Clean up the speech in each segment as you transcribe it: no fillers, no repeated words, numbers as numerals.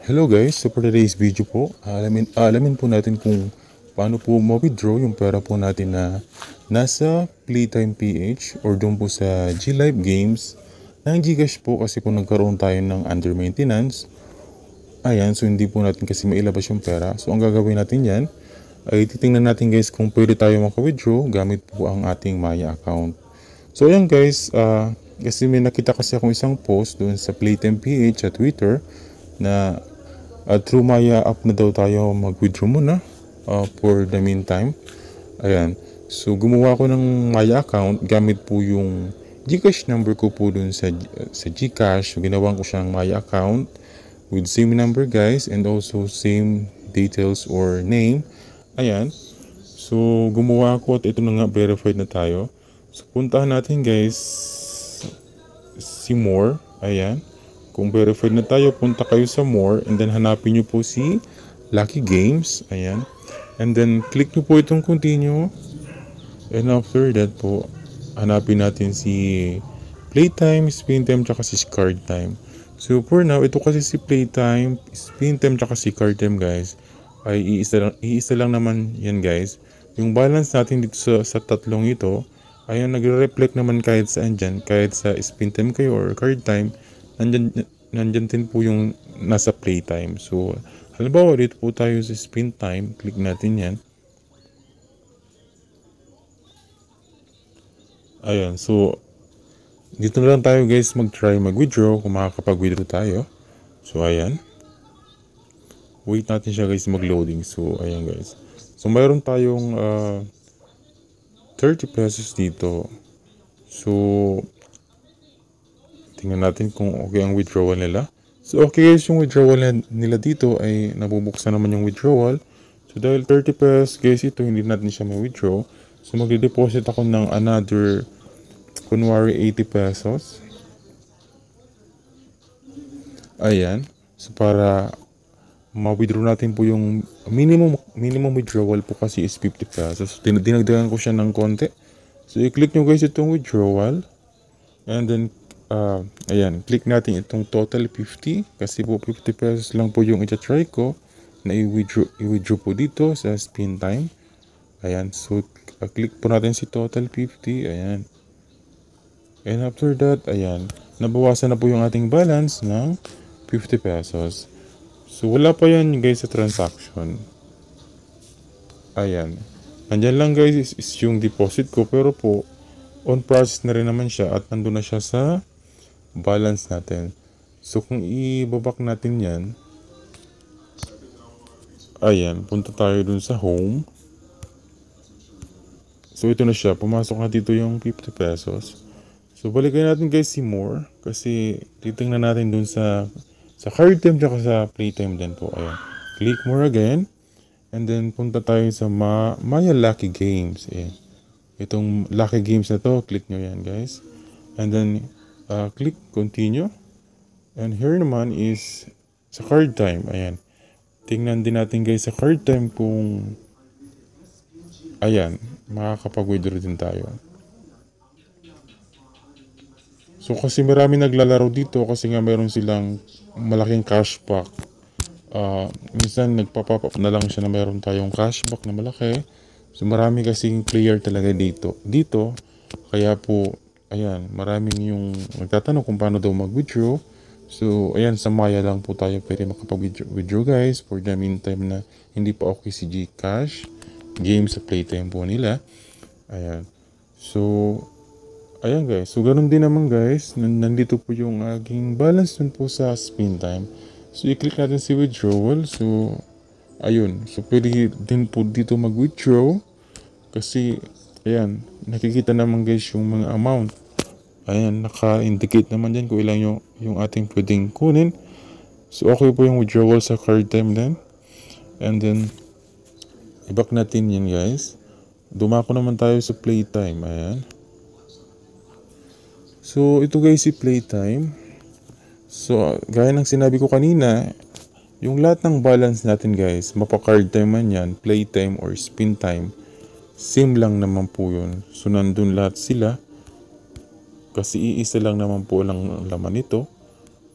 Hello guys, so for today's video po, alamin po natin kung paano po ma-withdraw yung pera po natin na nasa Playtime PH or doon po sa G-Live Games ng Gcash po kasi po nagkaroon tayo ng under maintenance. Ayan, so hindi po natin kasi mailabas yung pera. So ang gagawin natin yan ay titingnan natin guys kung pwede tayo maka-withdraw gamit po ang ating Maya account. So ayan guys, kasi may nakita kasi akong isang post doon sa Playtime PH at Twitter na through Maya app na daw tayo mag-withdraw muna for the meantime. Ayan. So gumawa ko ng Maya account gamit po yung Gcash number ko po dun sa Gcash. So ginawan ko siyang Maya account with same number guys and also same details or name. Ayan. So gumawa ako at ito na nga, verified na tayo. So puntahan natin guys si More. Ayan. Kung verified na tayo, punta kayo sa More and then hanapin nyo po si Lucky Games. Ayan. And then click nyo po itong continue. And after that po, hanapin natin si Playtime, Spin Time, tsaka si Card Time. So for now, ito kasi si Playtime, Spin Time, tsaka si Card Time guys, ay iisa lang naman yan guys. Yung balance natin dito sa tatlong ito, ay nagre-reflect naman kahit saan dyan, kahit sa Spin Time kayo or Card Time, nandyan din po yung nasa Playtime. So, halimbawa dito po tayo sa Spin Time, click natin yan. Ayan, so dito na lang tayo guys mag-try mag-withdraw kung makakapag-withdraw tayo. So, ayan. Wait natin siya guys mag-loading. So, ayan guys. So, mayroon tayong 30 pesos dito. So, tingnan natin kung okay ang withdrawal nila. So okay guys, yung withdrawal nila dito ay nabubuksan naman yung withdrawal. So dahil 30 pesos guys ito, hindi natin siya ma-withdraw. So magde-deposit ako ng another kunwari 80 pesos. Ayan. So para ma-withdraw natin po yung minimum withdrawal po kasi is 50 pesos. So dinagdagan ko siya ng konti. So i-click nyo guys itong withdrawal. And then ayan, click natin itong total 50 kasi po 50 pesos lang po yung i-try ko na i-withdraw po dito sa Spin Time. Ayan, so click po natin si total 50. Ayan. And after that, ayan, nabawasan na po yung ating balance ng 50 pesos. So wala pa yan guys sa transaction. Ayan. Nandyan lang guys is yung deposit ko, pero po on process na rin naman siya at nandun na siya sa balance natin. So kung i-back natin yan, ayan, punta tayo dun sa home. So ito na siya, pumasok na dito yung 50 pesos. So balikan natin guys si More kasi titingnan natin dun sa Card Time at sa Playtime din po. Ayan, click More again and then punta tayo sa Maya Lucky Games. Ayan. Itong Lucky Games na to, click nyo yan guys. And then click continue. And here naman is sa Card Time. Ayan. Tingnan din natin guys sa Card Time kung ayan, makakapag-withdraw din tayo. So kasi marami naglalaro dito kasi nga meron silang malaking cashback. Minsan nagpapop up na lang siya na meron tayong cashback na malaki. So marami kasing player talaga dito. Kaya po, ayan, maraming yung nagtatanong kung paano daw mag-withdraw. So ayan, sa Maya lang po tayo pwede makapag-withdraw guys for the meantime na hindi pa okay si Gcash game sa Playtime po nila. Ayan. So ayan guys, so ganun din naman guys, nandito po yung aking balance dun po sa Spin Time. So i-click natin si withdrawal. So ayun, so pwede din po dito mag-withdraw kasi ayan, nakikita naman guys yung mga amount. Ayan, naka-indicate naman dyan kung ilang yung ating pwedeng kunin. So okay po yung withdrawal sa Card Time din. And then i-back natin yan guys. Dumako naman tayo sa Playtime. Ayan. So ito guys si Playtime. So gaya ng sinabi ko kanina, yung lahat ng balance natin guys, mapa-Card Time man yan, Playtime or Spin Time, same lang naman po yun. So nandun lahat sila kasi iisa lang naman po lang laman nito.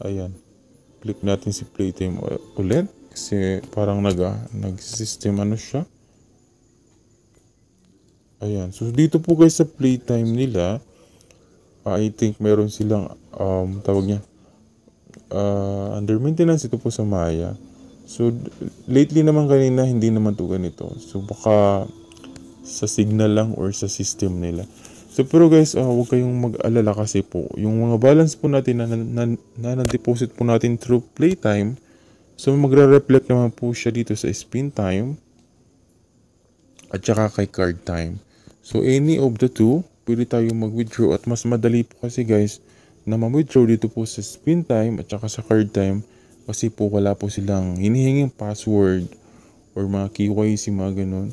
Ayan. Click natin si playtime ulit. Kasi parang nag-system ano siya. Ayan. So dito po guys sa playtime nila, I think meron silang tawag niya under maintenance ito po sa Maya. So lately naman kanina hindi naman to ganito. So baka sa signal lang or sa system nila. So pero guys, huwag kayong mag-alala kasi po yung mga balance po natin na deposit po natin through playtime, so magre-reflect naman po siya dito sa spin time at saka kay card time. So any of the two, pwede tayo mag-withdraw at mas madali po kasi guys na ma-withdraw dito po sa spin time at saka sa card time kasi po wala po silang hinihinging password or mga KYC mga ganun.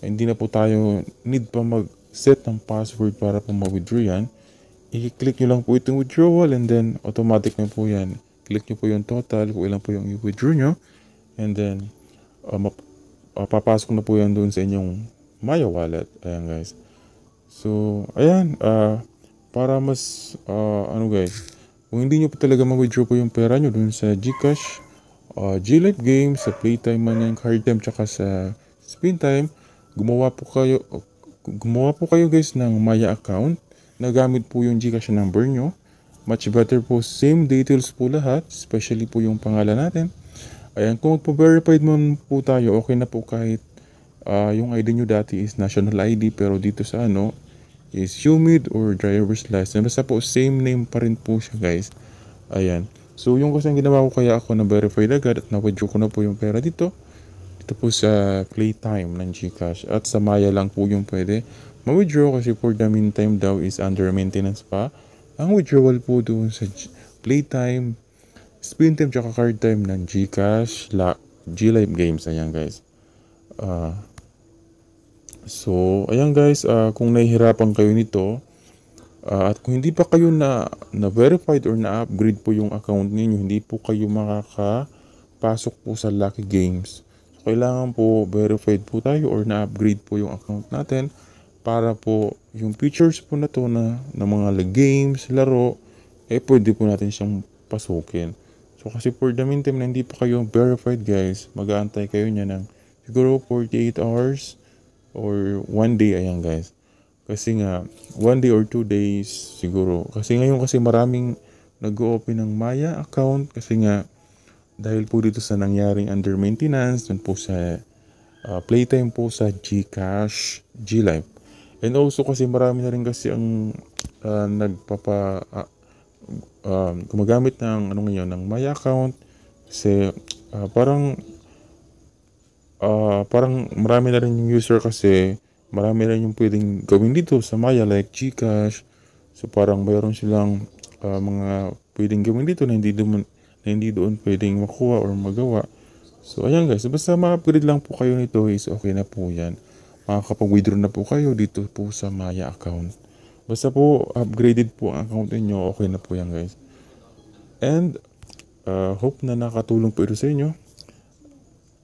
Hindi na po tayo need pa mag-set ng password para po ma-withdraw yan. I-click nyo lang po itong withdrawal and then automatic na po yan. Click nyo po yung total kung ilan po yung i-withdraw nyo and then papasok na po yan doon sa inyong Maya wallet. Ayan guys. So, ayan. Para mas, ano guys, kung hindi nyo po talaga ma-withdraw po yung pera nyo doon sa GCash, GLife Games, sa Playtime man yan, Card Time, tsaka sa Spin Time, gumawa po kayo guys ng Maya account na gamit po yung GCash number nyo. Much better po, same details po lahat, especially po yung pangalan natin. Ayan, kung magpa-verified man po tayo, okay na po kahit yung ID nyo dati is national ID pero dito sa ano is humid or driver's license. Basta po same name pa rin po siya guys. Ayan. So yung kasi ang ginawa ko kaya ako na verified agad at na-withdraw ko na po yung pera dito. Dito po sa Playtime ng GCash at sa Maya lang po yung pwede ma-withdraw kasi for the meantime daw is under maintenance pa. Ang withdrawal po doon sa Playtime, Spin Time tsaka Card Time ng GCash, GLife Games. Ayan guys. So, ayan guys, kung nahihirapan kayo nito, at kung hindi pa kayo na-verified or na-upgrade po yung account ninyo, hindi po kayo makakapasok po sa Lucky Games. So, kailangan po verified po tayo or na-upgrade po yung account natin para po yung features po na to na mga games, laro, pwede po natin siyang pasukin. So, kasi for the meantime na hindi pa kayo verified guys, mag-aantay kayo niya ng siguro 48 hours or 1 day. Ayan guys, kasi nga 1 day or 2 days siguro kasi ngayon kasi maraming nag-open ng Maya account kasi nga dahil po dito sa nangyaring under maintenance dun po sa Playtime po sa GCash, GLife, and also kasi marami na rin kasi ang gumagamit ng ano ngayon ng Maya account kasi parang marami na rin yung user kasi marami rin yung pwedeng gawin dito sa Maya like GCash. So parang mayroon silang mga pwedeng gawin dito na hindi doon pwedeng makuha or magawa. So ayan guys, basta ma-upgrade lang po kayo nito is okay na po yan. Makakapag-withdraw na po kayo dito po sa Maya account. Basta po upgraded po ang account niyo, okay na po yan guys. And hope na nakatulong po ito sa inyo.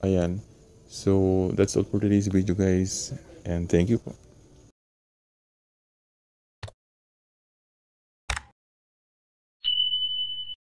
Ayan. So that's all for today's video guys, and thank you po.